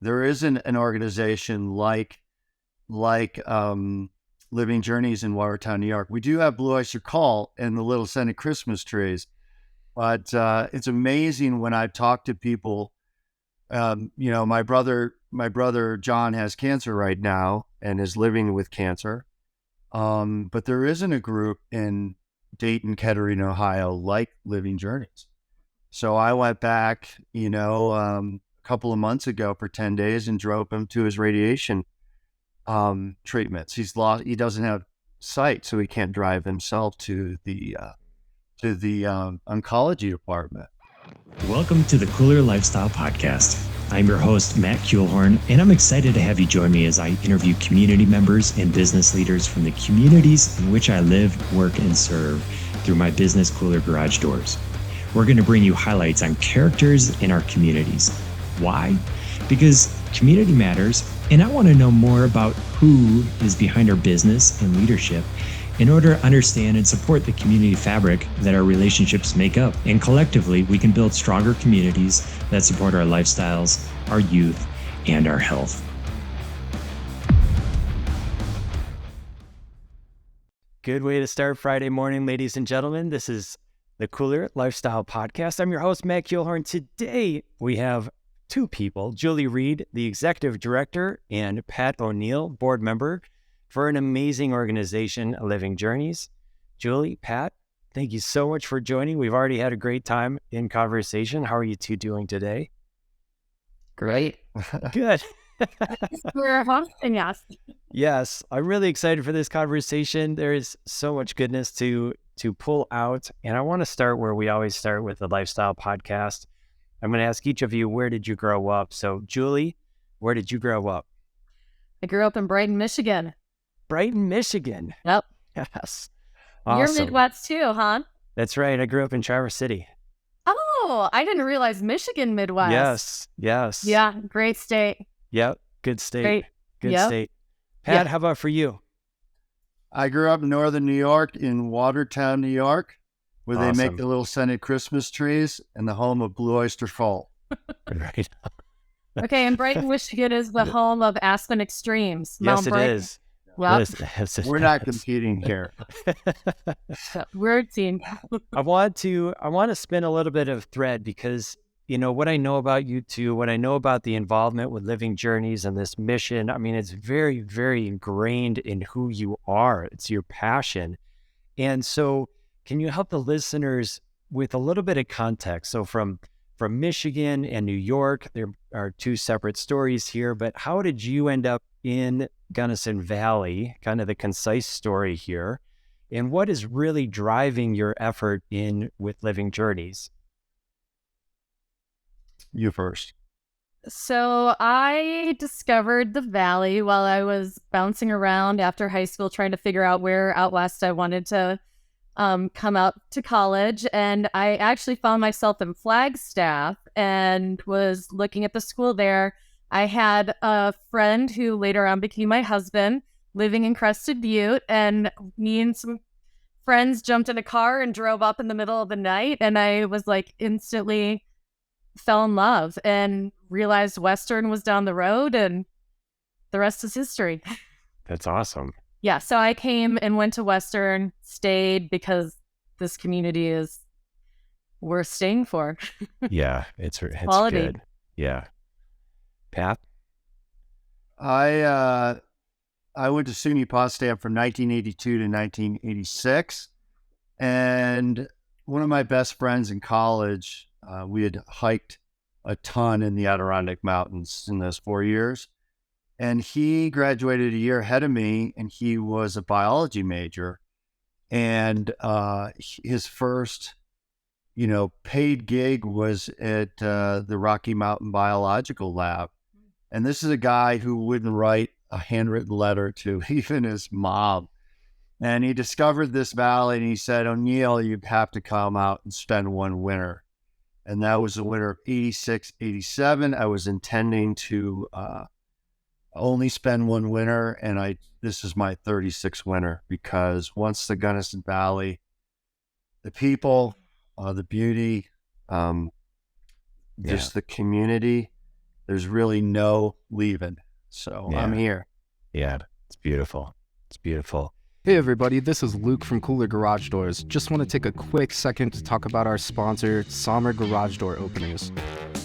there isn't an organization like Living Journeys in Watertown, New York. We do have Blue Oyster Cult and the little scented Christmas trees, but it's amazing when I talk to people. My brother John has cancer right now and is living with cancer. But there isn't a group in Dayton, Kettering, Ohio like Living Journeys. So I went back, a couple of months ago for 10 days and drove him to his radiation treatments. He doesn't have sight, so he can't drive himself to the oncology department. Welcome to the Kooler Lifestyle Podcast. I'm your host, Matt Kuehlhorn, and I'm excited to have you join me as I interview community members and business leaders from the communities in which I live, work, and serve through my business Kooler Garage Doors. We're going to bring you highlights on characters in our communities. Why? Because community matters, and I want to know more about who is behind our business and leadership in order to understand and support the community fabric that our relationships make up. And collectively, we can build stronger communities that support our lifestyles, our youth, and our health. Good way to start Friday morning, ladies and gentlemen. This is the Kooler Lifestyle Podcast. I'm your host, Matt Kuehlhorn. Today, we have two people, Julie Reid, the Executive Director, and Pat O'Neill, Board Member, for an amazing organization, Living Journeys. Julie, Pat, thank you so much for joining. We've already had a great time in conversation. How are you two doing today? Great. Good. We're hosting us. Yes, I'm really excited for this conversation. There is so much goodness to pull out. And I want to start where we always start with the Lifestyle Podcast. I'm going to ask each of you, where did you grow up? So, Julie, where did you grow up? I grew up in Brighton, Michigan. Brighton, Michigan. Yep. Yes. You're Awesome. Midwest too, huh? That's right. I grew up in Traverse City. Oh, I didn't realize Michigan Midwest. Yes. Yeah, great state. Yep. Good state. Great. Good Yep. state. Pat, how about for you? I grew up in northern New York, in Watertown, New York, where they make Awesome. the little scented Christmas trees, and the home of Blue Oyster Cult. Right. Okay, and Brighton, Michigan is the home of Aspen Extremes. Yes, Mount it Brighton. is. Well, Yes, it We're not is. competing here. we're a team. I want to spin a little bit of thread because, what I know about you two, what I know about the involvement with Living Journeys and this mission, I mean, it's very, very ingrained in who you are. It's your passion. And so can you help the listeners with a little bit of context? So from Michigan and New York, there are two separate stories here, but how did you end up in Gunnison Valley, kind of the concise story here, and what is really driving your effort with Living Journeys? You first. So I discovered the Valley while I was bouncing around after high school, trying to figure out where out west I wanted to come out to college. And I actually found myself in Flagstaff and was looking at the school there. I had a friend who later on became my husband living in Crested Butte, and me and some friends jumped in a car and drove up in the middle of the night. And I was like instantly fell in love and realized Western was down the road, and the rest is history. That's awesome. Yeah, so I came and went to Western, stayed because this community is worth staying for. Yeah, it's Quality. good. Yeah. Pat? I went to SUNY Potsdam from 1982 to 1986, and one of my best friends in college, we had hiked a ton in the Adirondack Mountains in those 4 years, and he graduated a year ahead of me, and he was a biology major, and his first paid gig was at the Rocky Mountain Biological Lab. And this is a guy who wouldn't write a handwritten letter to even his mom. And he discovered this valley, and he said, "O'Neill, you have to come out and spend one winter." And that was the winter of 86, 87. I was intending to only spend one winter, and this is my 36th winter, because once the Gunnison Valley, the people, the beauty, just the community, there's really no leaving. So I'm here. Yeah, it's beautiful. It's beautiful. Hey everybody, this is Luke from Kooler Garage Doors. Just want to take a quick second to talk about our sponsor, Sommer Garage Door Openers.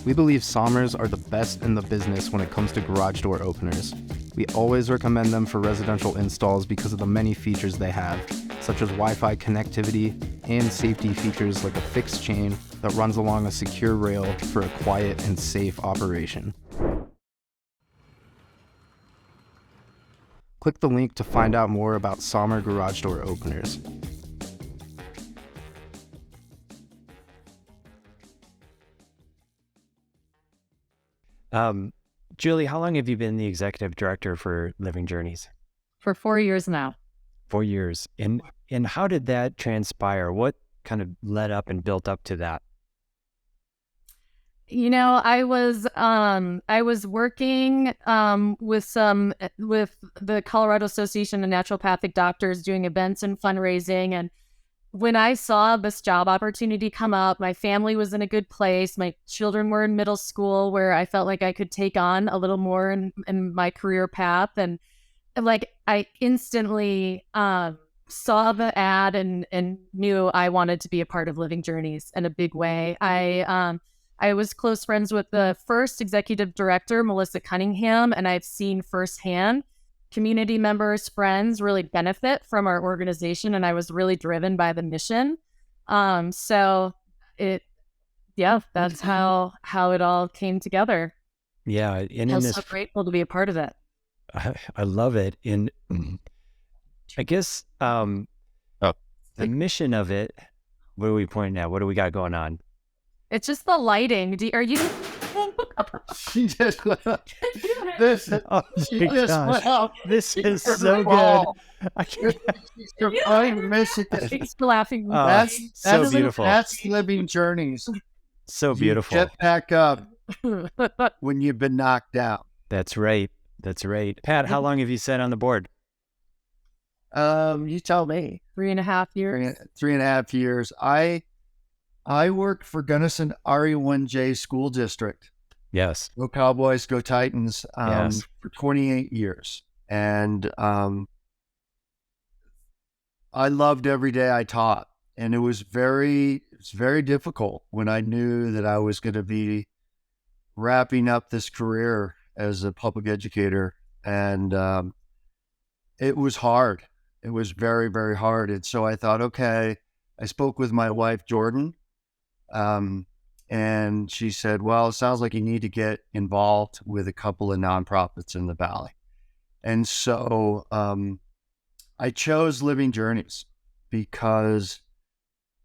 We believe Sommers are the best in the business when it comes to garage door openers. We always recommend them for residential installs because of the many features they have, such as Wi-Fi connectivity and safety features like a fixed chain that runs along a secure rail for a quiet and safe operation. Click the link to find out more about Sommer Garage Door Openers. Julie, how long have you been the executive director for Living Journeys? For 4 years now. 4 years. And how did that transpire? What kind of led up and built up to that? You know, I was working with the Colorado Association of Naturopathic Doctors doing events and fundraising, and when I saw this job opportunity come up, my family was in a good place. My children were in middle school where I felt like I could take on a little more in my career path, and like I instantly saw the ad and knew I wanted to be a part of Living Journeys in a big way. I was close friends with the first executive director, Melissa Cunningham, and I've seen firsthand community members, friends really benefit from our organization, and I was really driven by the mission. That's how it all came together. Yeah, and I'm so grateful to be a part of it. I love it. And I guess the mission of it, what are we pointing at? What do we got going on? It's just the lighting. Are you? She just this. Oh my gosh. This is so good. I miss it. Thanks for laughing. That's so beautiful. That's Living Journeys. So beautiful. You get back up when you've been knocked down. That's right. That's right. Pat, how long have you sat on the board? You tell me. 3.5 years. 3.5 years. I worked for Gunnison RE1J School District. Yes. Go Cowboys, go Titans. Yes. For 28 years. And I loved every day I taught. And it was very difficult when I knew that I was going to be wrapping up this career as a public educator. And it was hard. It was very, very hard. And so I thought, okay, I spoke with my wife, Jordan. And she said, well, it sounds like you need to get involved with a couple of nonprofits in the Valley. And so I chose Living Journeys because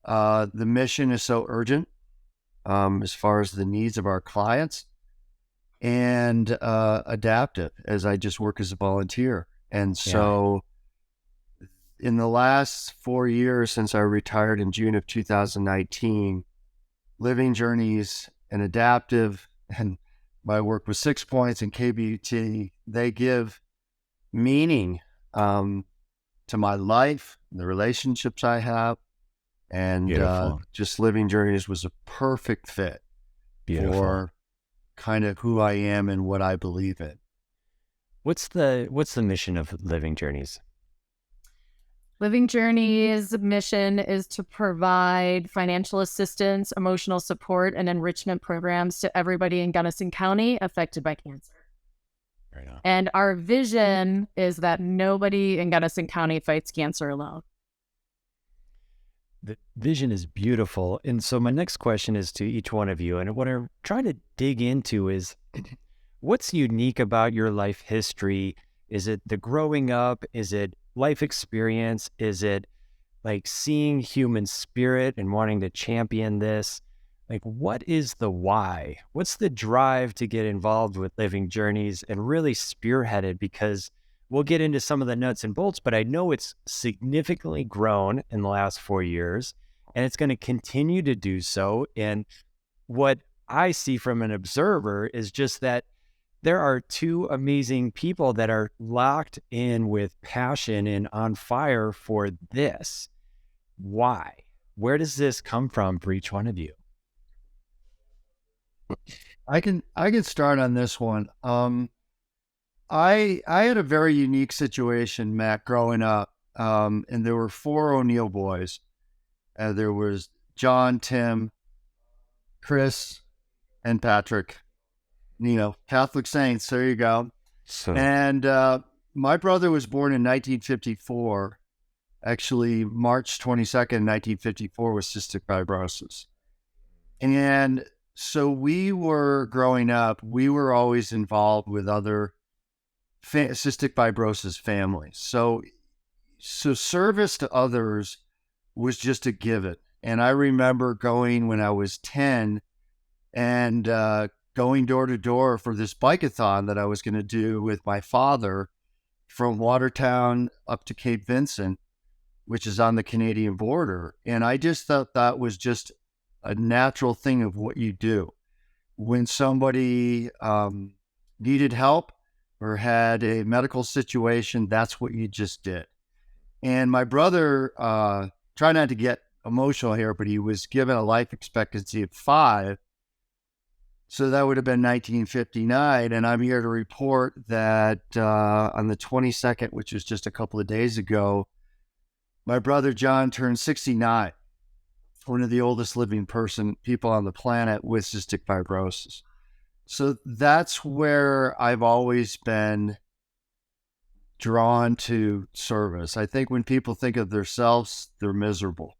the mission is so urgent as far as the needs of our clients, and adaptive as I just work as a volunteer. And so in the last 4 years since I retired in June of 2019, Living Journeys and adaptive and my work with 6 Points and KBUT, they give meaning to my life, the relationships I have, and just Living Journeys was a perfect fit for kind of who I am and what I believe in. What's the mission of Living Journeys? Living Journeys' mission is to provide financial assistance, emotional support, and enrichment programs to everybody in Gunnison County affected by cancer. Right on. And our vision is that nobody in Gunnison County fights cancer alone. The vision is beautiful. And so my next question is to each one of you. And what I'm trying to dig into is what's unique about your life history? Is it the growing up? Is it life experience? Is it like seeing human spirit and wanting to champion this? Like, what is the why? What's the drive to get involved with Living Journeys and really spearhead it? Because we'll get into some of the nuts and bolts, but I know it's significantly grown in the last 4 years, and it's going to continue to do so. And what I see from an observer is just that there are two amazing people that are locked in with passion and on fire for this. Why? Where does this come from for each one of you? I can start on this one. I had a very unique situation, Matt, growing up. And there were 4 O'Neill boys. There was John, Tim, Chris, and Patrick. Catholic saints. There you go. So, And my brother was born in 1954. Actually, March 22nd, 1954 was cystic fibrosis. And so we were growing up, we were always involved with other cystic fibrosis families. So service to others was just a given. And I remember going when I was 10 and going door to door for this bike-a-thon that I was going to do with my father from Watertown up to Cape Vincent, which is on the Canadian border. And I just thought that was just a natural thing of what you do. When somebody needed help or had a medical situation, that's what you just did. And my brother, try not to get emotional here, but he was given a life expectancy of 5. So that would have been 1959. And I'm here to report that on the 22nd, which was just a couple of days ago, my brother John turned 69, one of the oldest living people on the planet with cystic fibrosis. So that's where I've always been drawn to service. I think when people think of themselves, they're miserable.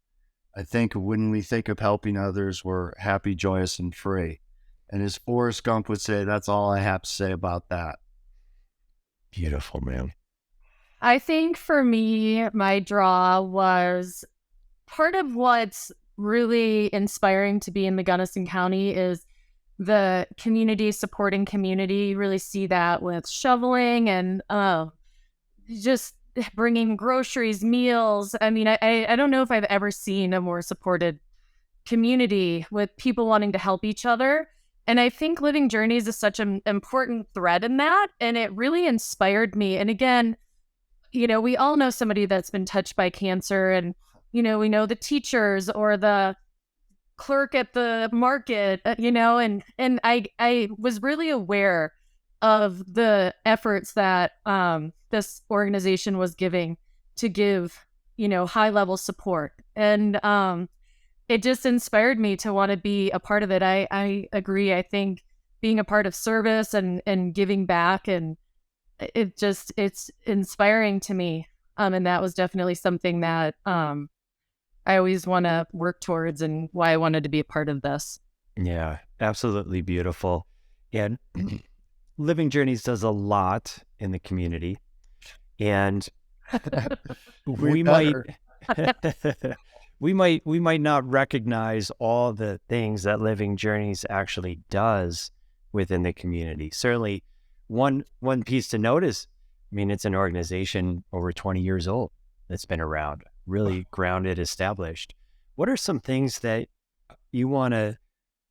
I think when we think of helping others, we're happy, joyous, and free. And as Forrest Gump would say, that's all I have to say about that. beautiful, man. I think for me, my draw was part of what's really inspiring to be in the Gunnison County is the community supporting community. You really see that with shoveling and just bringing groceries, meals. I mean, I don't know if I've ever seen a more supported community with people wanting to help each other. And I think Living Journeys is such an important thread in that. And it really inspired me. And again, you know, we all know somebody that's been touched by cancer, and, you know, we know the teachers or the clerk at the market, you know, and I was really aware of the efforts that this organization was giving to give, you know, high level support. And it just inspired me to want to be a part of it. I agree. I think being a part of service and giving back, and it's inspiring to me. And that was definitely something that I always want to work towards, and why I wanted to be a part of this. Yeah, absolutely beautiful. And Living Journeys does a lot in the community, and we might not recognize all the things that Living Journeys actually does within the community. Certainly, one piece to note is, I mean, it's an organization over 20 years old that's been around, really grounded, established. What are some things that you want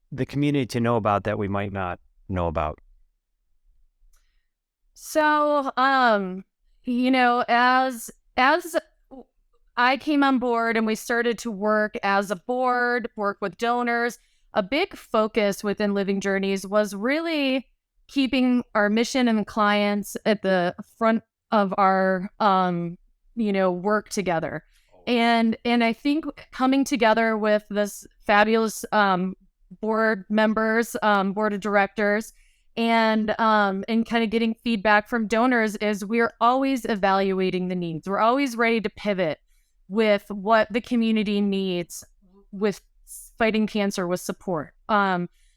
the community to know about that we might not know about? So, you know, as I came on board and we started to work as a board, work with donors, a big focus within Living Journeys was really keeping our mission and clients at the front of our, you know, work together. And I think coming together with this fabulous board members, board of directors, and kind of getting feedback from donors is we're always evaluating the needs. We're always ready to pivot with what the community needs with fighting cancer with support.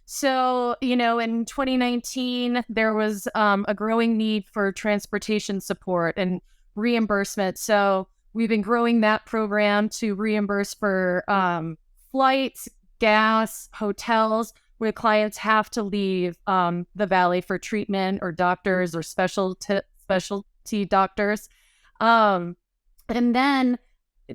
So, you know, in 2019, there was a growing need for transportation support and reimbursement. So we've been growing that program to reimburse for flights, gas, hotels, where clients have to leave the Valley for treatment, or doctors or specialty doctors. And then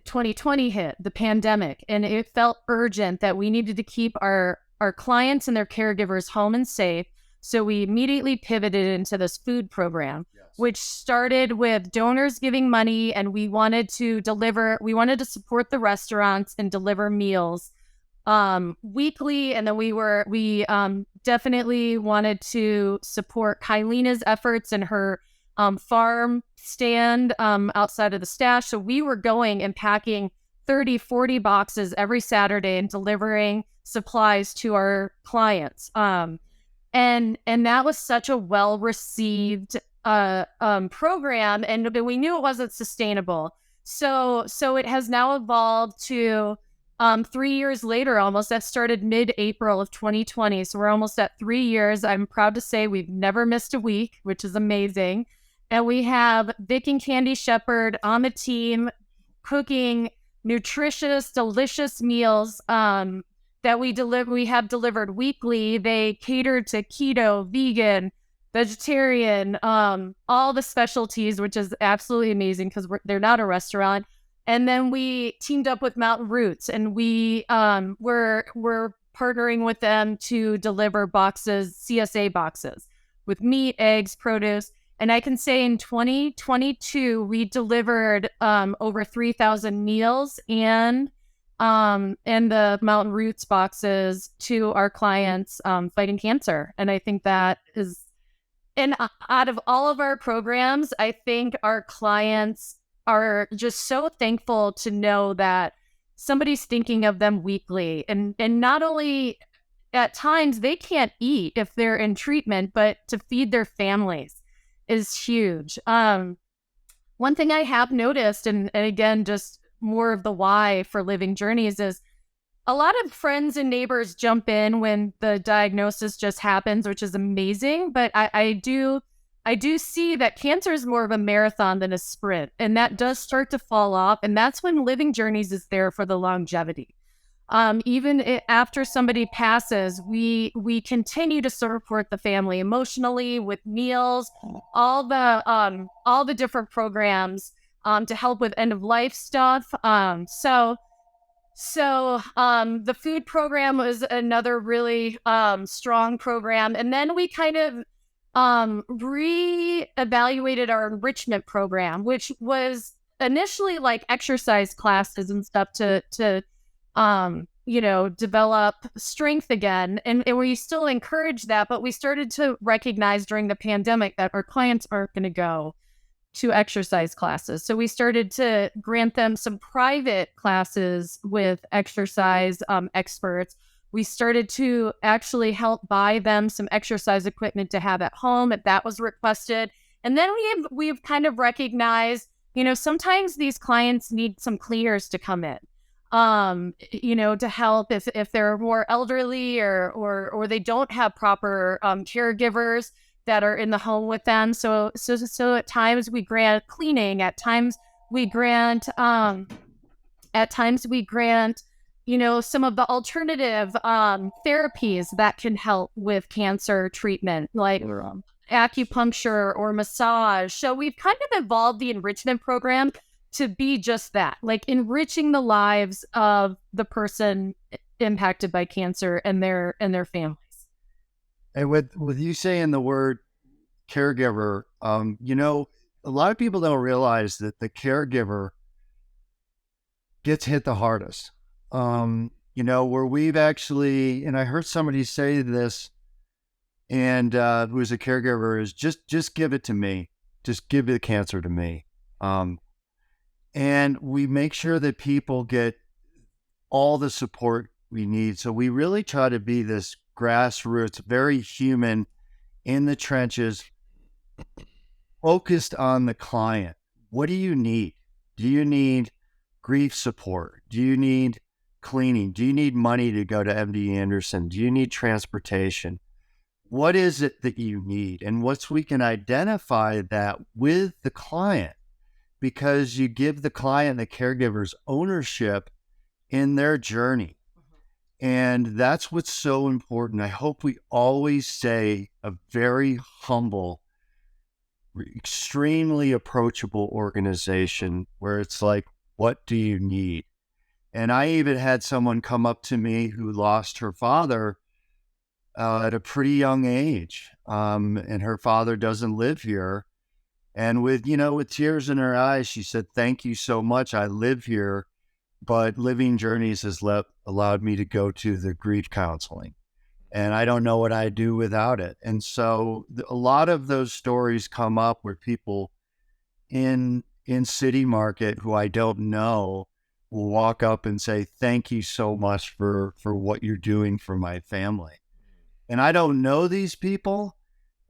2020 hit, the pandemic, and it felt urgent that we needed to keep our clients and their caregivers home and safe. So we immediately pivoted into this food program, which started with donors giving money, and we wanted to support the restaurants and deliver meals weekly. And then we definitely wanted to support Kylina's efforts and her farm stand outside of the stash. So we were going and packing 30, 40 boxes every Saturday and delivering supplies to our clients. And that was such a well-received program, and we knew it wasn't sustainable. So it has now evolved to 3 years later, almost. That started mid-April of 2020. So we're almost at 3 years. I'm proud to say we've never missed a week, which is amazing. And we have Vic and Candy Shepherd on the team cooking nutritious, delicious meals that we have delivered weekly. They cater to keto, vegan, vegetarian, all the specialties, which is absolutely amazing because they're not a restaurant. And then we teamed up with Mountain Roots, and we're partnering with them to deliver boxes, CSA boxes, with meat, eggs, produce. And I can say in 2022, we delivered over 3,000 meals and the Mountain Roots boxes to our clients fighting cancer. And I think that is, and out of all of our programs, I think our clients are just so thankful to know that somebody's thinking of them weekly. And not only at times they can't eat if they're in treatment, but to feed their families is huge. One thing I have noticed, and again, just more of the why for Living Journeys, is a lot of friends and neighbors jump in when the diagnosis just happens, which is amazing. But I do see that cancer is more of a marathon than a sprint, and that does start to fall off. And that's when Living Journeys is there for the longevity. Even after somebody passes, we continue to support the family emotionally with meals, all the different programs to help with end of life stuff. So the food program was another really strong program, and then we kind of re-evaluated our enrichment program, which was initially like exercise classes and stuff to develop strength again. And we still encourage that, but we started to recognize during the pandemic that our clients aren't going to go to exercise classes. So we started to grant them some private classes with exercise experts. We started to actually help buy them some exercise equipment to have at home if that was requested. And then we've kind of recognized, sometimes these clients need some cleaners to come in, to help if they're more elderly or they don't have proper caregivers that are in the home with them. So at times we grant cleaning, at times we grant, some of the alternative therapies that can help with cancer treatment, like acupuncture or massage. So we've kind of evolved the enrichment program to be just that, like enriching the lives of the person impacted by cancer and their families. And with you saying the word caregiver, a lot of people don't realize that the caregiver gets hit the hardest. Where we've actually, and I heard somebody say this, and who was a caregiver, is just give it to me. Just give the cancer to me. And we make sure that people get all the support we need. So we really try to be this grassroots, very human, in the trenches, focused on the client. What do you need? Do you need grief support? Do you need cleaning? Do you need money to go to MD Anderson? Do you need transportation? What is it that you need? And once we can identify that with the client, because you give the client, the caregivers, ownership in their journey. And that's what's so important. I hope we always say a very humble, extremely approachable organization where it's like, what do you need? And I even had someone come up to me who lost her father at a pretty young age. And her father doesn't live here. And with tears in her eyes, she said, "Thank you so much. I live here, but Living Journeys has allowed me to go to the grief counseling." and I don't know what I'd do without it. And so a lot of those stories come up where people in city market who I don't know will walk up and say, thank you so much for what you're doing for my family. And I don't know these people,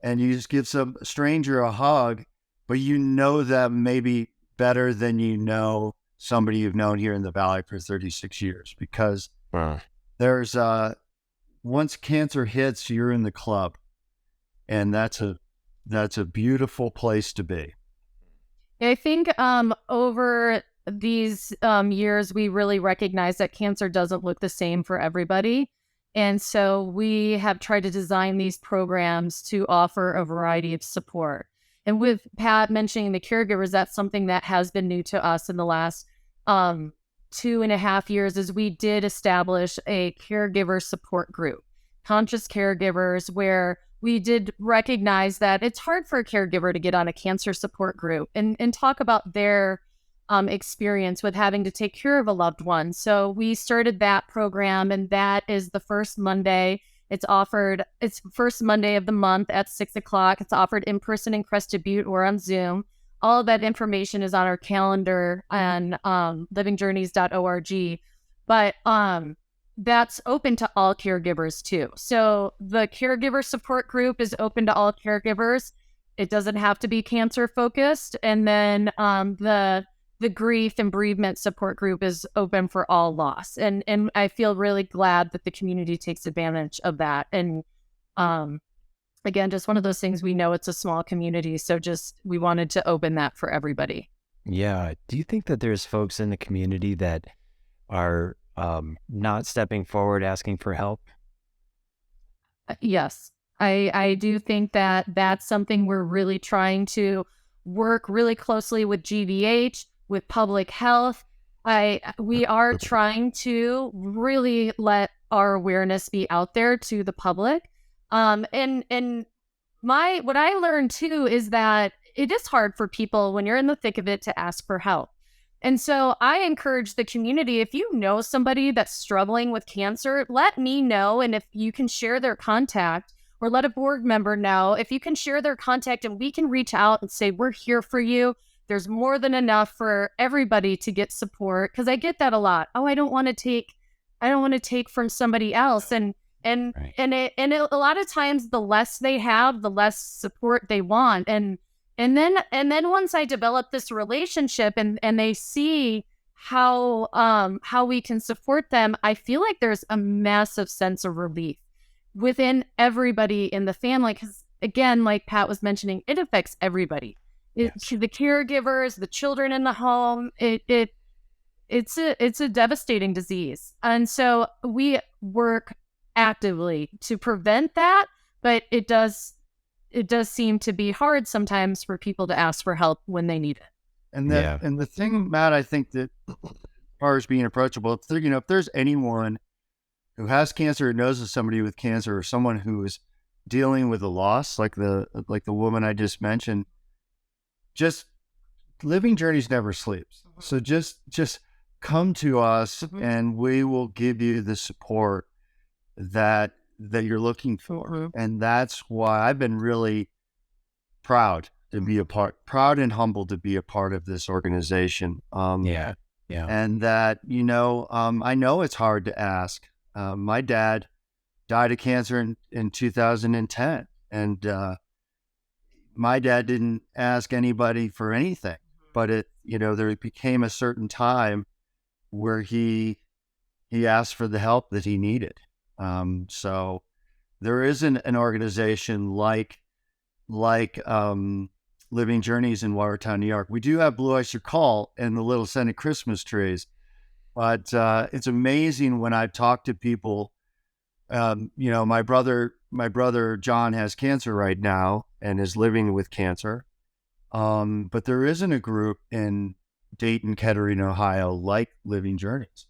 and you just give some stranger a hug, but you know them maybe better than you know somebody you've known here in the Valley for 36 years, because there's once cancer hits, you're in the club, and that's a beautiful place to be. I think over these years, we really recognize that cancer doesn't look the same for everybody. And so we have tried to design these programs to offer a variety of support. And with Pat mentioning the caregivers, that's something that has been new to us in the last 2.5 years, is we did establish a caregiver support group, Conscious Caregivers, where we did recognize that it's hard for a caregiver to get on a cancer support group and talk about their experience with having to take care of a loved one. So we started that program, and that is the first Monday. It's first Monday of the month at 6:00. It's offered in person in Crested Butte or on Zoom. All of that information is on our calendar on livingjourneys.org. But that's open to all caregivers too. So the caregiver support group is open to all caregivers. It doesn't have to be cancer focused. And then the grief and bereavement support group is open for all loss. And I feel really glad that the community takes advantage of that. And again, just one of those things, we know it's a small community, so just we wanted to open that for everybody. Yeah. Do you think that there's folks in the community that are not stepping forward, asking for help? Yes. I do think that that's something we're really trying to work really closely with GVH, with public health. We are trying to really let our awareness be out there to the public. And what I learned too is that it is hard for people when you're in the thick of it to ask for help. And so I encourage the community, if you know somebody that's struggling with cancer, let me know. And if you can share their contact, or let a board member know, if you can share their contact, and we can reach out and say, we're here for you. There's more than enough for everybody to get support. Cause I get that a lot. Oh, I don't want to take from somebody else. And right. A lot of times the less they have, the less support they want. And then once I develop this relationship and they see how we can support them, I feel like there's a massive sense of relief within everybody in the family. Because again, like Pat was mentioning, it affects everybody. Yes. The caregivers, the children in the home, it's a devastating disease. And so we work actively to prevent that, but it does seem to be hard sometimes for people to ask for help when they need it. And the thing, Matt, I think that as far as being approachable, if there's anyone who has cancer or knows of somebody with cancer, or someone who is dealing with a loss, like the woman I just mentioned, just Living Journeys never sleeps. So just come to us, and we will give you the support that you're looking for. And that's why I've been really proud and humbled to be a part of this organization. Yeah. And that, I know it's hard to ask. My dad died of cancer in 2010. And my dad didn't ask anybody for anything, but there became a certain time where he asked for the help that he needed. So there isn't an organization like Living Journeys in Watertown, New York. We do have Blue Oyster Cult and the little scented Christmas trees, but it's amazing when I've talked to people. My brother John has cancer right now and is living with cancer. But there isn't a group in Dayton, Kettering, Ohio like Living Journeys.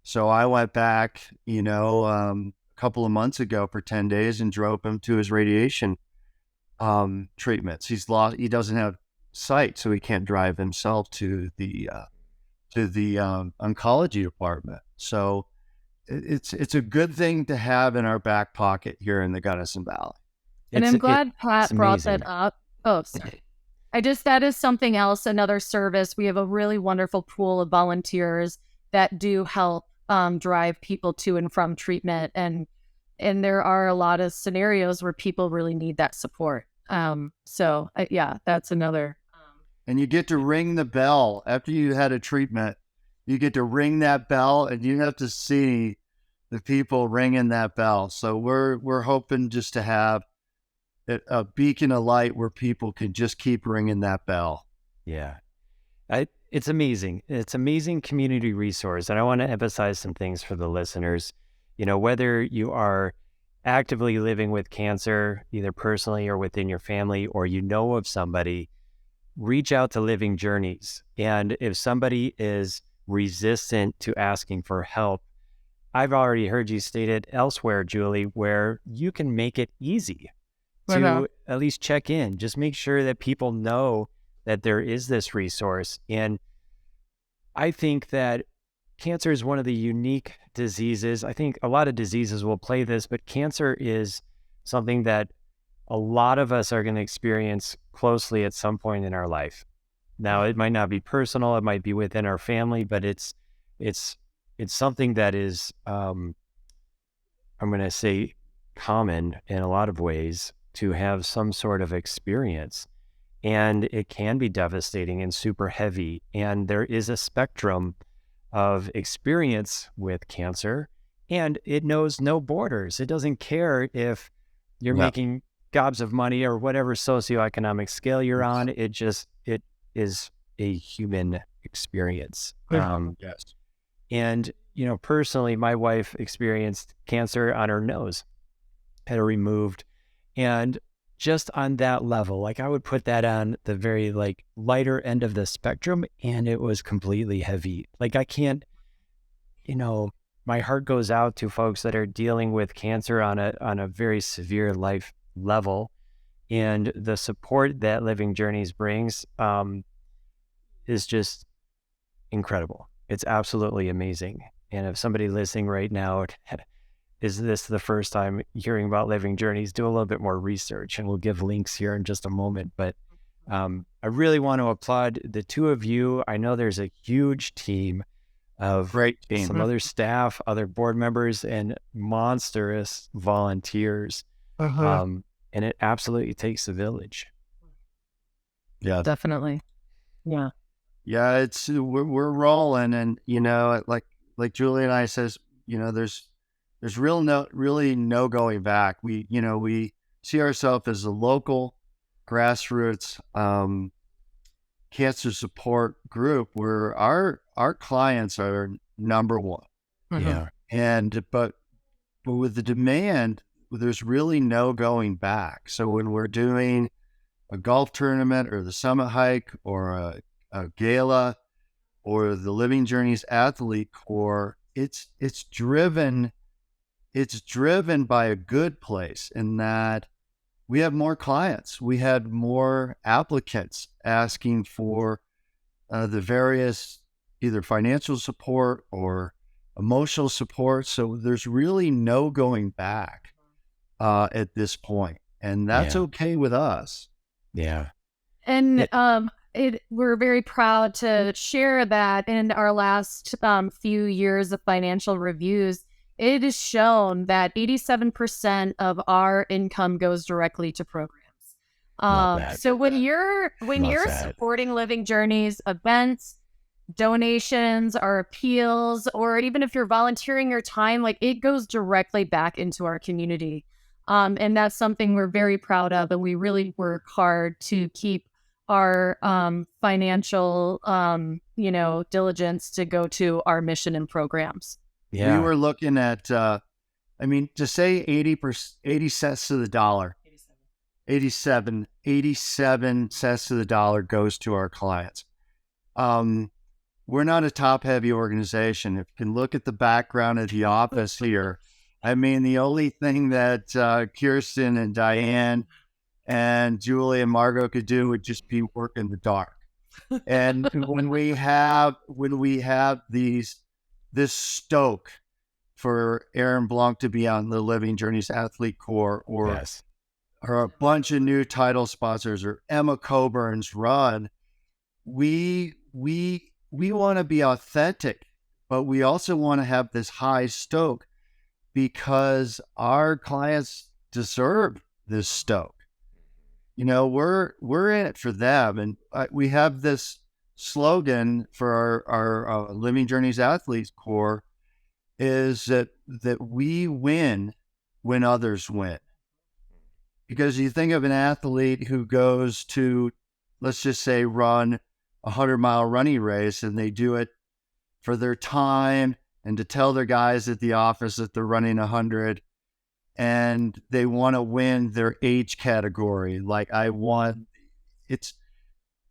So I went back, a couple of months ago for 10 days and drove him to his radiation treatments. He doesn't have sight, so he can't drive himself to the oncology department. So it's a good thing to have in our back pocket here in the Gunnison Valley. And I'm glad Pat brought that up. Oh, sorry. That is something else, another service. We have a really wonderful pool of volunteers that do help drive people to and from treatment. And there are a lot of scenarios where people really need that support. Yeah, that's another. And you get to ring the bell after you had a treatment. You get to ring that bell, and you have to see the people ringing that bell. So we're hoping just to have a beacon of light where people can just keep ringing that bell. Yeah. It's amazing. It's amazing community resource. And I want to emphasize some things for the listeners. Whether you are actively living with cancer, either personally or within your family, or you know of somebody, reach out to Living Journeys. And if somebody is resistant to asking for help, I've already heard you state it elsewhere, Julie, where you can make it easy to at least check in. Just make sure that people know that there is this resource. And I think that cancer is one of the unique diseases. I think a lot of diseases will play this, but cancer is something that a lot of us are going to experience closely at some point in our life. Now, it might not be personal, it might be within our family, but it's something that is, I'm going to say, common in a lot of ways to have some sort of experience. And it can be devastating and super heavy. And there is a spectrum of experience with cancer, and it knows no borders. It doesn't care if you're making gobs of money or whatever socioeconomic scale you're on. It is a human experience. Yes. And, personally, my wife experienced cancer on her nose, had it removed. And just on that level, I would put that on the very lighter end of the spectrum, and it was completely heavy. I can't, my heart goes out to folks that are dealing with cancer on a very severe life level. And the support that Living Journeys brings is just incredible. It's absolutely amazing. And if somebody listening right now, is this the first time hearing about Living Journeys, do a little bit more research, and we'll give links here in just a moment. But I really want to applaud the two of you. I know there's a huge team of some other staff, other board members, and monstrous volunteers. And it absolutely takes a village. Yeah, Definitely. Yeah. Yeah, we're rolling, and like Julie and I says, there's really no going back. We see ourselves as a local grassroots cancer support group where our clients are number one. Yeah. But with the demand, there's really no going back. So when we're doing a golf tournament or the summit hike or a gala or the Living Journeys Athlete Corps, it's driven by a good place in that we have more clients. We had more applicants asking for the various either financial support or emotional support. So there's really no going back at this point. And that's okay with us. Yeah. And we're very proud to share that in our last few years of financial reviews, it is shown that 87% of our income goes directly to programs. So when you're supporting Living Journeys events, donations or appeals, or even if you're volunteering your time, it goes directly back into our community. And that's something we're very proud of. And we really work hard to keep our financial, diligence to go to our mission and programs. Yeah. We were looking at, to say 80 cents to the dollar, 87 cents to the dollar goes to our clients. We're not a top-heavy organization. If you can look at the background of the office here, the only thing that Kirsten and Diane and Julie and Margot could do would just be work in the dark. And when we have this stoke for Aaron Blanc to be on the Living Journeys Athlete Corps, or Yes. or a bunch of new title sponsors, or Emma Coburn's run. We want to be authentic, but we also want to have this high stoke because our clients deserve this stoke. You know, we're in it for them, and we have this slogan for our Living Journeys Athletes Corps is that we win when others win. Because you think of an athlete who goes to, let's just say, run a 100-mile running race, and they do it for their time and to tell their guys at the office that they're running 100, and they want to win their age category. Like,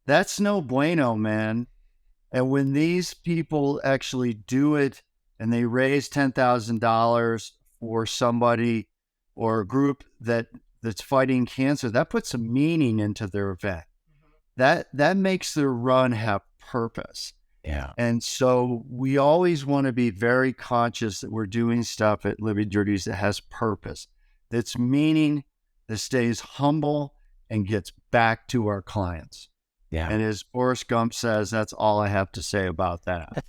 that's no bueno, man. And when these people actually do it and they raise $10,000 for somebody or a group that's fighting cancer, that puts some meaning into their event. That makes their run have purpose. Yeah. And so we always want to be very conscious that we're doing stuff at Living Journeys that has purpose, that's meaning, that stays humble and gets back to our clients. Yeah. And as Forrest Gump says, that's all I have to say about that.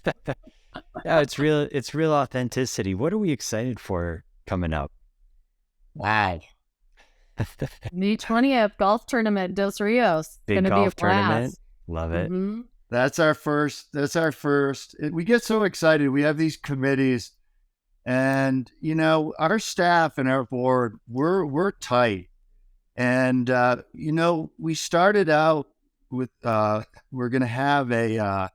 Yeah, it's real authenticity. What are we excited for coming up? Wow. The 20th golf tournament, Dos Rios. Big Gonna golf be a tournament. blast. Love it. Mhm. That's our first. We get so excited. We have these committees, and you know, our staff and our board, we're tight. And you know, we started out with we're gonna have a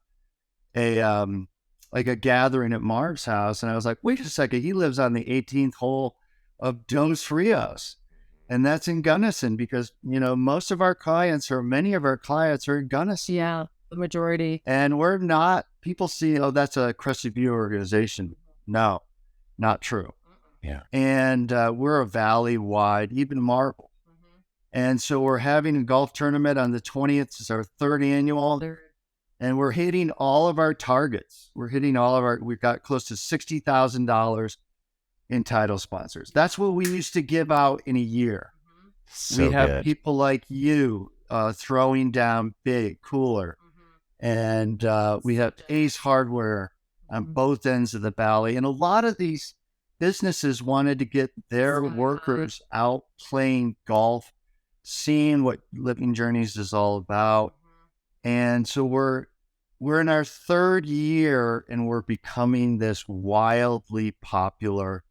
like a gathering at Marv's house, and I was like, wait a second, he lives on the 18th hole of Dos Rios. And that's in Gunnison, because, you know, many of our clients are in Gunnison. Yeah, the majority. And we're not, people see, oh, that's a Crescent View organization. No, not true. Yeah. And we're a valley-wide, even Marble. And so we're having a golf tournament on the 20th. It's our third annual. And we're hitting all of our targets. We've got close to $60,000 in title sponsors. That's what we used to give out in a year. So we have good. people like you throwing down big, Kooler. And we have Ace Hardware on both ends of the valley. And a lot of these businesses wanted to get their workers out playing golf, seeing what Living Journeys is all about. And so we're in our third year, and we're becoming this wildly popular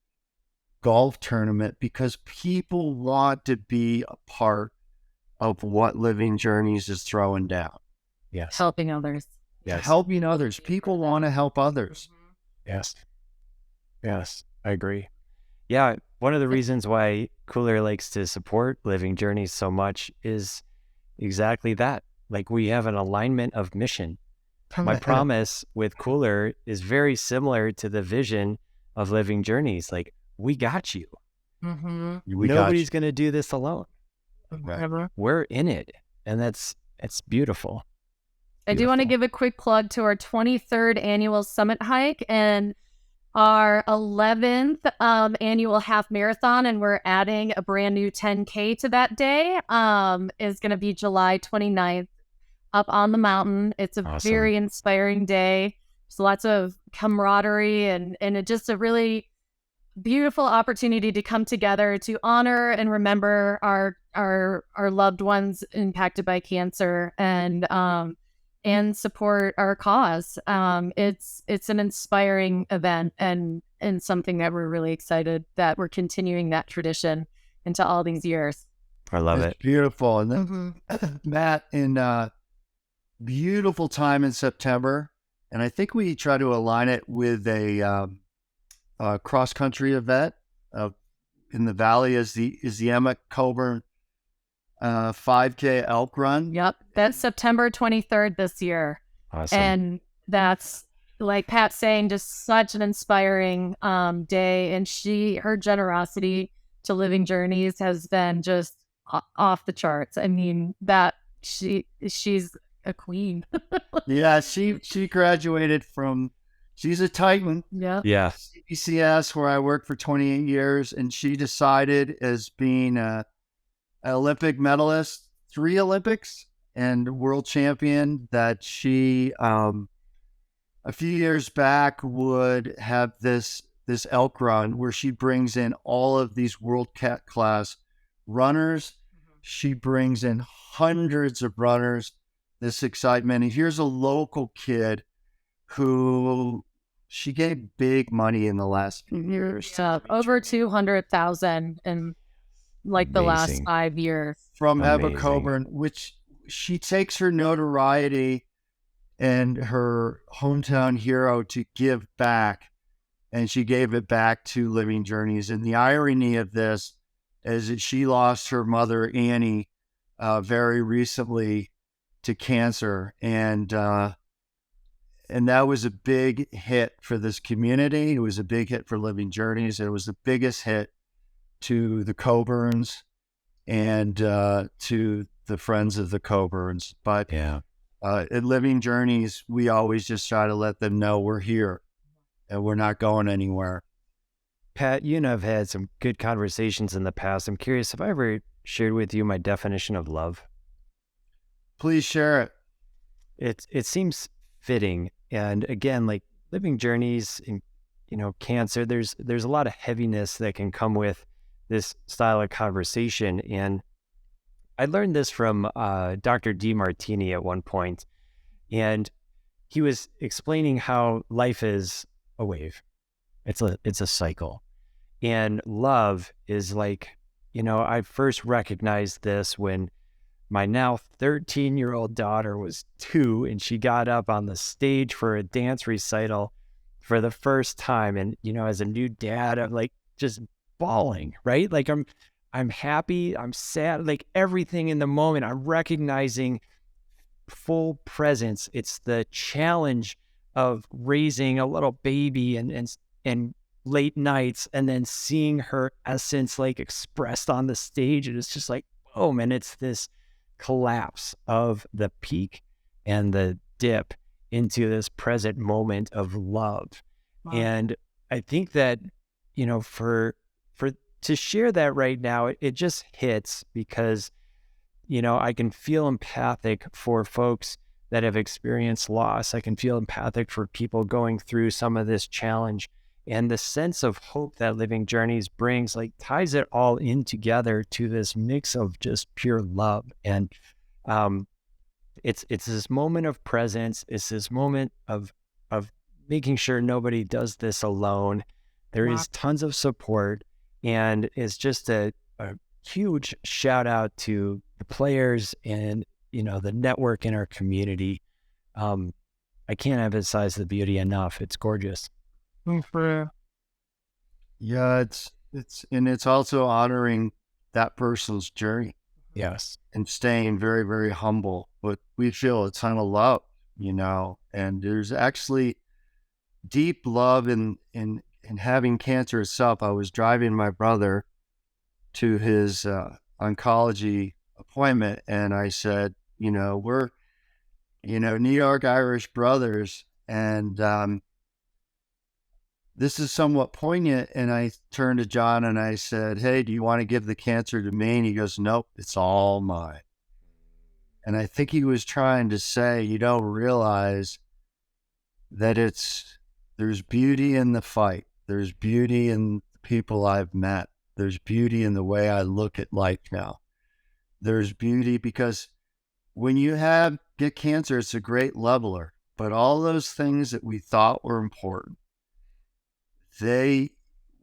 golf tournament because people want to be a part of what Living Journeys is throwing down. Yes. Helping others. Yes. Helping others. People want to help others. Yes. Yes. I agree. Yeah. One of the reasons why Kooler likes to support Living Journeys so much is exactly that. Like, we have an alignment of mission. My promise with Kooler is very similar to the vision of Living Journeys. Like, we got you. Nobody's going to do this alone. Right. We're in it. And it's beautiful. I do want to give a quick plug to our 23rd annual summit hike and our 11th annual half marathon, and we're adding a brand new 10K to that day. Is going to be July 29th up on the mountain. It's a Awesome. very inspiring day. There's lots of camaraderie and it's just a really beautiful opportunity to come together to honor and remember our loved ones impacted by cancer and support our cause. It's an inspiring event and something that we're really excited that we're continuing that tradition into all these years. I love It's it. beautiful. And then Matt, in beautiful time in September, and I think we try to align it with a cross-country event in the valley is the Emma Coburn 5K elk run. Yep, that's September 23rd this year. Awesome. And that's, like Pat's saying, just such an inspiring day. And her generosity to Living Journeys has been just off the charts. I mean, that she's a queen. Yeah, she graduated from, she's a Titan. Yeah. Yeah. She ECS, where I worked for 28 years, and she decided, as being an Olympic medalist, 3 Olympics and world champion, that she, a few years back, would have this elk run where she brings in all of these world class runners. She brings in hundreds of runners, this excitement. And here's a local kid who she gave big money in the last few years. So over 200,000 in like the last 5 years. From Eva Coburn, which she takes her notoriety and her hometown hero to give back. And she gave it back to Living Journeys. And the irony of this is that she lost her mother, Annie, very recently to cancer. And that was a big hit for this community. It was a big hit for Living Journeys. It was the biggest hit to the Coburns and to the friends of the Coburns. But at Living Journeys, we always just try to let them know we're here and we're not going anywhere. Pat, you and I have had some good conversations in the past. I'm curious, have I ever shared with you my definition of love? Please share it. It seems fitting. And again, like Living Journeys and, cancer, there's a lot of heaviness that can come with this style of conversation. And I learned this from Dr. DeMartini at one point, and he was explaining how life is a wave. It's a cycle. And love is like, I first recognized this when my now 13-year-old daughter was 2, and she got up on the stage for a dance recital for the first time. And, as a new dad, I'm like just bawling, right? Like I'm happy, I'm sad, like everything in the moment. I'm recognizing full presence. It's the challenge of raising a little baby and late nights, and then seeing her essence like expressed on the stage. And it's just like, boom. And it's this collapse of the peak and the dip into this present moment of love. Wow. And I think that, for to share that right now, it just hits because, I can feel empathic for folks that have experienced loss. I can feel empathic for people going through some of this challenge, and the sense of hope that Living Journeys brings, like, ties it all in together to this mix of just pure love. And it's this moment of presence. It's this moment of making sure nobody does this alone. There is tons of support, and it's just a huge shout out to the players and, the network in our community. I can't emphasize the beauty enough. It's gorgeous. Yeah, it's also honoring that person's journey. Yes. And staying very, very humble. But we feel a ton of love, and there's actually deep love in having cancer itself. I was driving my brother to his oncology appointment, and I said, we're, New York Irish brothers, and this is somewhat poignant. And I turned to John and I said, hey, do you want to give the cancer to me? And he goes, nope, it's all mine. And I think he was trying to say, you don't realize that there's beauty in the fight. There's beauty in the people I've met. There's beauty in the way I look at life now. There's beauty because when you get cancer, it's a great leveler. But all those things that we thought were important,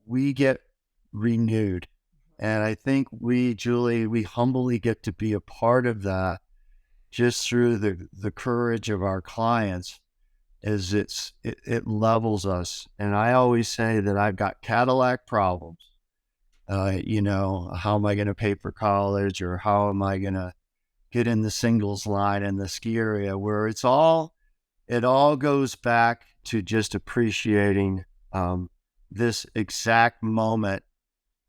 we get renewed. And I think Julie, we humbly get to be a part of that just through the courage of our clients. It levels us. And I always say that I've got Cadillac problems. How am I going to pay for college, or how am I going to get in the singles line in the ski area, where it all goes back to just appreciating this exact moment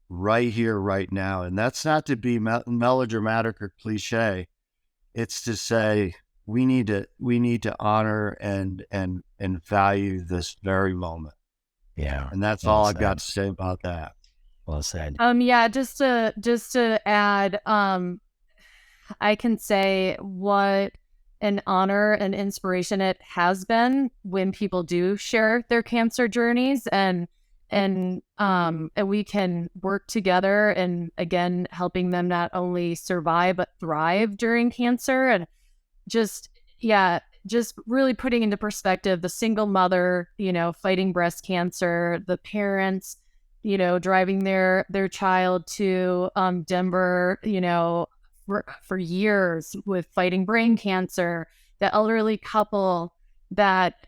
right here, right now. And that's not to be melodramatic or cliche. It's to say we need to honor and value this very moment. Yeah. And that's Well all said. I've got to say about that. Well said. Yeah, just to add, I can say what an honor and inspiration it has been when people do share their cancer journeys, and we can work together, and again, helping them not only survive but thrive during cancer. And just really putting into perspective the single mother, fighting breast cancer, the parents, driving their child to Denver, for years with fighting brain cancer, the elderly couple that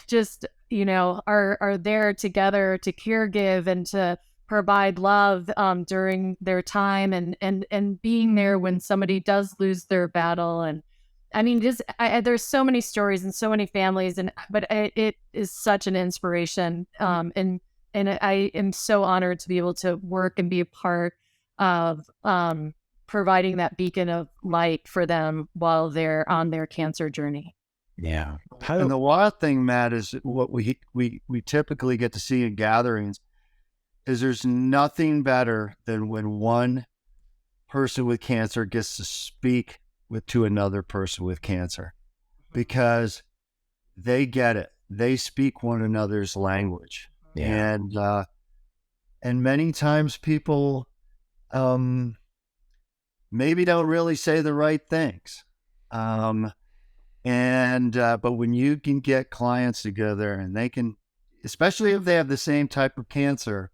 just, are there together to caregive and to provide love during their time, and being there when somebody does lose their battle. And I mean, there's so many stories and so many families, but it is such an inspiration. And I am so honored to be able to work and be a part of providing that beacon of light for them while they're on their cancer journey. Yeah. And the wild thing, Matt, is what we typically get to see in gatherings is there's nothing better than when one person with cancer gets to speak to another person with cancer, because they get it. They speak one another's language. Yeah. And many times people maybe don't really say the right things. But when you can get clients together and they can, especially if they have the same type of cancer,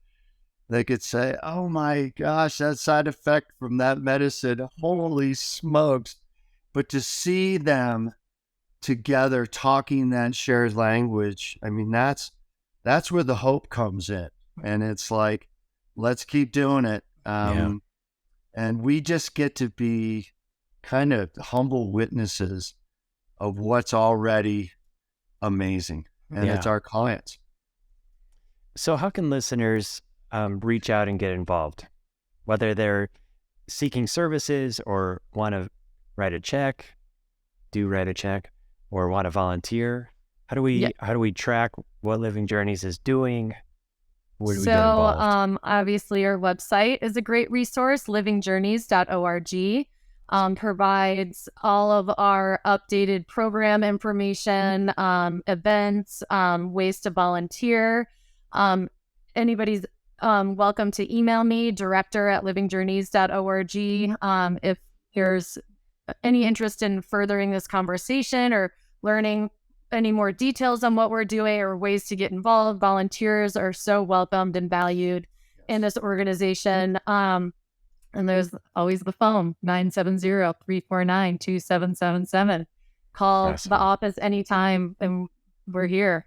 they could say, oh my gosh, that side effect from that medicine, holy smokes. But to see them together talking that shared language, I mean, that's where the hope comes in. And it's like, let's keep doing it. And we just get to be kind of humble witnesses of what's already amazing. And it's our clients. So how can listeners reach out and get involved, whether they're seeking services or want to write a check, or want to volunteer? How do we track what Living Journeys is doing? Where do we get involved? Obviously our website is a great resource, livingjourneys.org. Provides all of our updated program information, events, ways to volunteer. Anybody's welcome to email me, director@livingjourneys.org. If there's any interest in furthering this conversation or learning any more details on what we're doing or ways to get involved, volunteers are so welcomed and valued in this organization. And there's always the phone, 970-349-2777. Call the office anytime and we're here.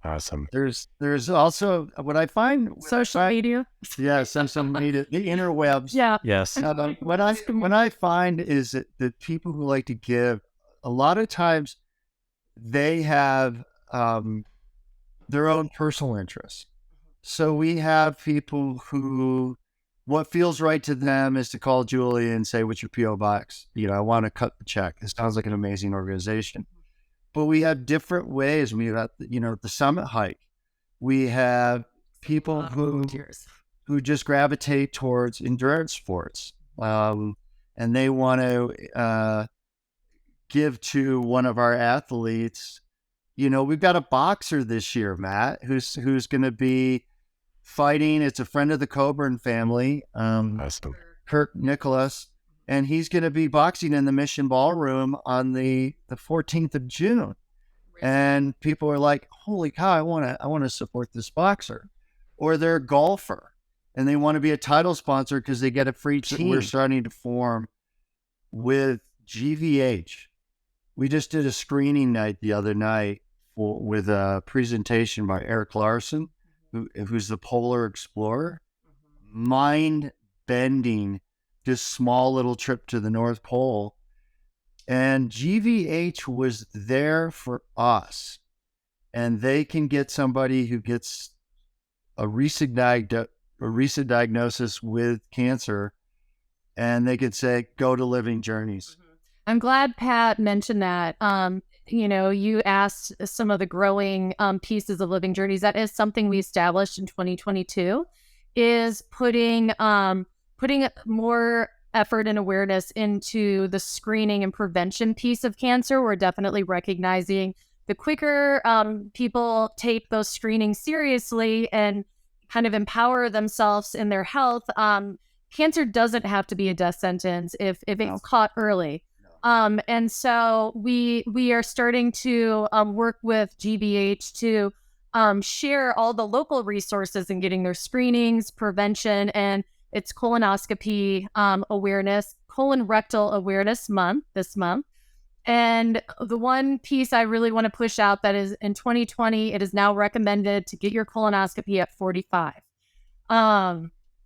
Awesome. There's also what I find social media. Yeah, social media, the interwebs. Yeah. Yes. What I find is that the people who like to give, a lot of times they have their own personal interests. So we have people who, what feels right to them is to call Julie and say, what's your P.O. box? I want to cut the check. It sounds like an amazing organization. But we have different ways. We have, the summit hike. We have people who just gravitate towards endurance sports. And they want to give to one of our athletes. We've got a boxer this year, Matt, who's going to be fighting. It's a friend of the Coburn family, Awesome. Kirk Nicholas, and he's going to be boxing in the Mission Ballroom on the 14th of June. And people are like, holy cow, I want to support this boxer. Or they're a golfer and they want to be a title sponsor because they get a free team. We're starting to form with GVH. We just did a screening night the other night with a presentation by Eric Larson, who's the polar explorer. Mind-bending, this small little trip to the North Pole. And GVH was there for us. And they can get somebody who gets a recent diagnosis with cancer, and they could say, go to Living Journeys. I'm glad Pat mentioned that. you asked some of the growing pieces of Living Journeys. That is something we established in 2022, is putting more effort and awareness into the screening and prevention piece of cancer. We're definitely recognizing the quicker people take those screenings seriously and kind of empower themselves in their health, cancer doesn't have to be a death sentence if it's caught early. And so we are starting to work with GBH to share all the local resources in getting their screenings, prevention, and it's colonoscopy awareness, colon rectal awareness month this month. And the one piece I really want to push out that is in 2020, it is now recommended to get your colonoscopy at 45.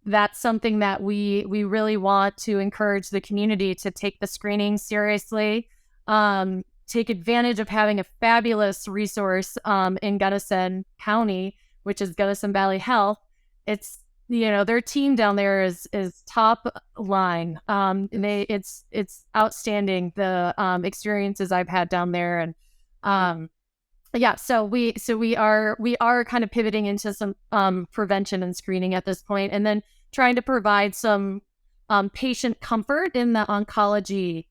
That's something that we really want to encourage the community to take the screening seriously, take advantage of having a fabulous resource in Gunnison County, which is Gunnison Valley Health. It's, their team down there is top line. And it's outstanding, the experiences I've had down there. And so we are kind of pivoting into some prevention and screening at this point, and then trying to provide some patient comfort in the oncology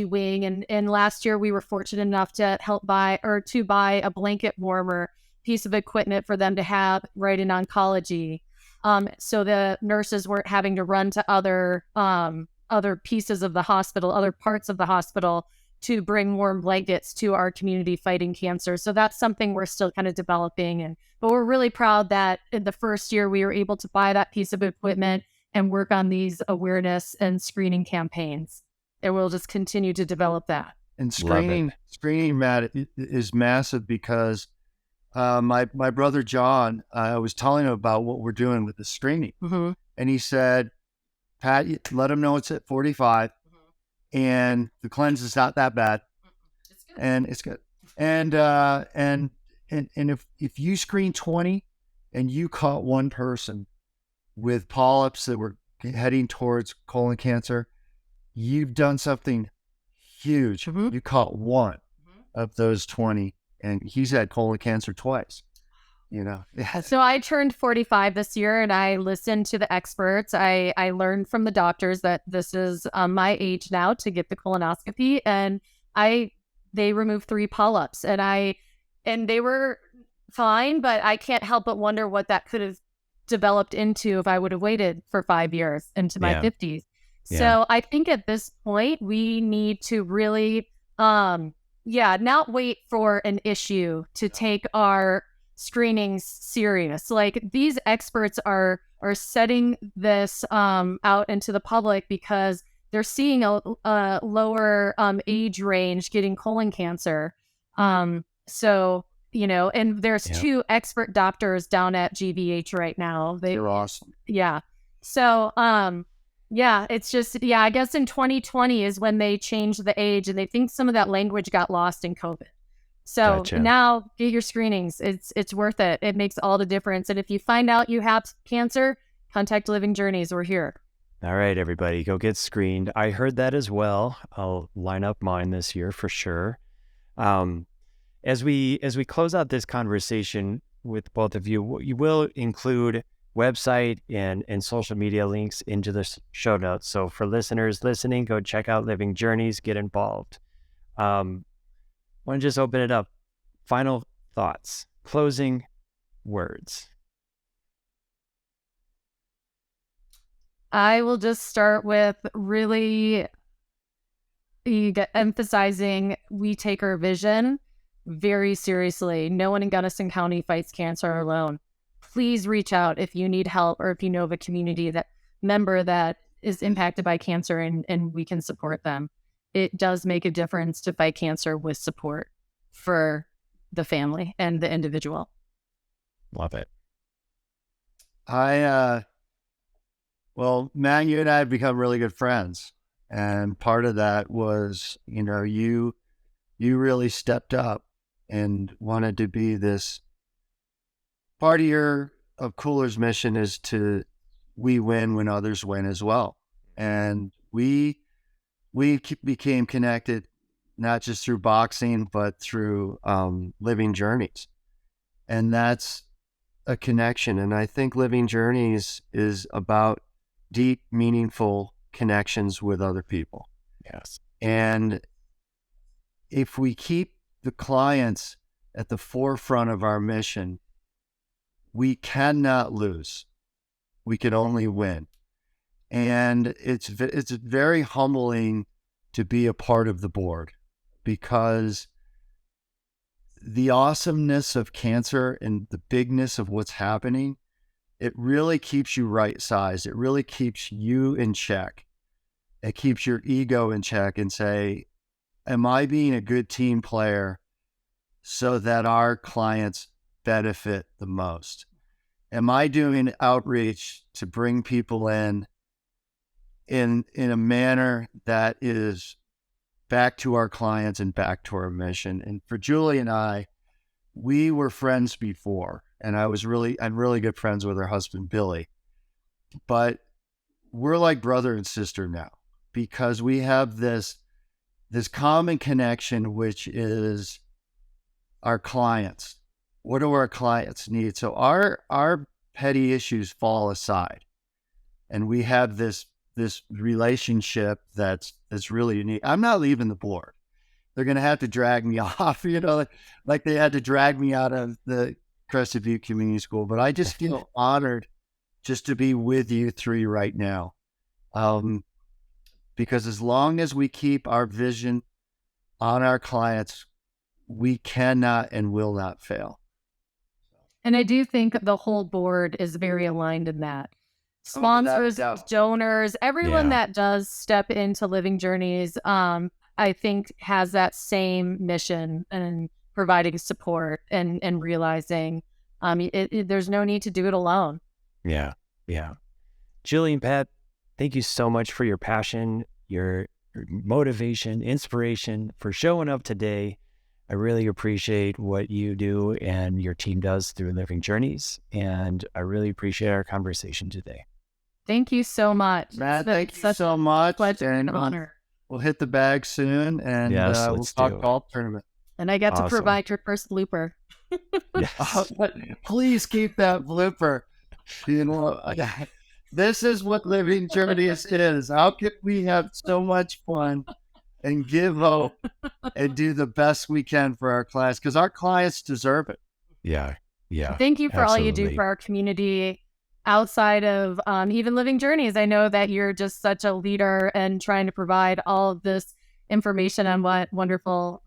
wing. And last year we were fortunate enough to buy a blanket warmer piece of equipment for them to have right in oncology. So the nurses weren't having to run to other pieces of the hospital, other parts of the hospital, to bring warm blankets to our community fighting cancer. So that's something we're still kind of developing. But we're really proud that in the first year we were able to buy that piece of equipment and work on these awareness and screening campaigns. And we'll just continue to develop that. And screening, Matt, is massive because my brother John, I was telling him about what we're doing with the screening. Mm-hmm. And he said, Pat, let him know it's at 45. And the cleanse is not that bad. It's good. And it's good. And if you screen 20 and you caught one person with polyps that were heading towards colon cancer, you've done something huge. Mm-hmm. You caught one of those 20, and he's had colon cancer twice. So I turned 45 this year, and I listened to the experts. I learned from the doctors that this is my age now to get the colonoscopy, and they removed 3 polyps, and they were fine, but I can't help but wonder what that could have developed into if I would have waited for 5 years into my 50s. Yeah. So I think at this point we need to really, not wait for an issue to take our screenings serious. Like, these experts are setting this out into the public because they're seeing a lower age range getting colon cancer. So, and there's 2 expert doctors down at GBH right now. They're awesome. Yeah. So, it's just, I guess in 2020 is when they changed the age, and they think some of that language got lost in COVID. So Now get your screenings. It's worth it. It makes all the difference. And if you find out you have cancer, contact Living Journeys. We're here. All right, everybody, go get screened. I heard that as well. I'll line up mine this year for sure. As we close out this conversation with both of you, you will include website and social media links into the show notes. So for listeners listening, go check out Living Journeys, get involved. Want to just open it up. Final thoughts, closing words. I will just start with really emphasizing we take our vision very seriously. No one in Gunnison County fights cancer alone. Please reach out if you need help, or if you know of a community member that is impacted by cancer, and we can support them. It does make a difference to fight cancer with support for the family and the individual. Love it. Well, Matt, you and I have become really good friends. And part of that was, you really stepped up and wanted to be this. Part of Kooler's mission is we win when others win as well. And we became connected not just through boxing, but through Living Journeys. And that's a connection. And I think Living Journeys is about deep, meaningful connections with other people. Yes. And if we keep the clients at the forefront of our mission, we cannot lose. We can only win. And it's very humbling to be a part of the board, because the awesomeness of cancer and the bigness of what's happening, it really keeps you right-sized. It really keeps you in check. It keeps your ego in check and say, am I being a good team player so that our clients benefit the most? Am I doing outreach to bring people in a manner that is back to our clients and back to our mission? And for Julie and I, we were friends before, and I'm really good friends with her husband, Billy. But we're like brother and sister now, because we have this common connection, which is our clients. What do our clients need? So our petty issues fall aside, and we have this relationship that's really unique. I'm not leaving the board. They're going to have to drag me off, like they had to drag me out of the Crested Butte Community School. But I just feel honored just to be with you three right now. Because as long as we keep our vision on our clients, we cannot and will not fail. And I do think the whole board is very aligned in that. Sponsors, donors, everyone that does step into Living Journeys, I think has that same mission and providing support and realizing there's no need to do it alone. Yeah. Yeah. Julie and Pat, thank you so much for your passion, your motivation, inspiration, for showing up today. I really appreciate what you do and your team does through Living Journeys. And I really appreciate our conversation today. Thank you so much. Matt, thank you so much. Pleasure and honor. We'll hit the bag soon, and we'll talk golf tournament. And I get to provide your first blooper. Yes. Please keep that blooper. This is what Living Journeys is. How can we have so much fun and give hope and do the best we can for our clients? Because our clients deserve it. Yeah. Yeah. Thank you for all you do for our community outside of even Living Journeys. I know that you're just such a leader and trying to provide all of this information on what wonderful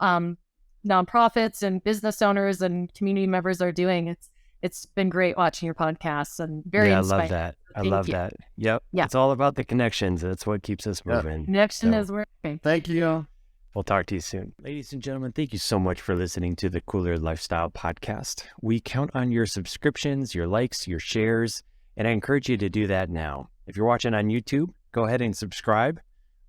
nonprofits and business owners and community members are doing. It's been great watching your podcasts and very inspiring. I love that. I love that. Yep. Yeah. It's all about the connections. That's what keeps us moving. Connection is working. Thank you. We'll talk to you soon. Ladies and gentlemen, thank you so much for listening to the Kooler Lifestyle Podcast. We count on your subscriptions, your likes, your shares, and I encourage you to do that now. If you're watching on YouTube, go ahead and subscribe,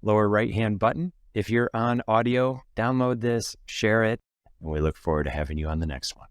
lower right-hand button. If you're on audio, download this, share it, and we look forward to having you on the next one.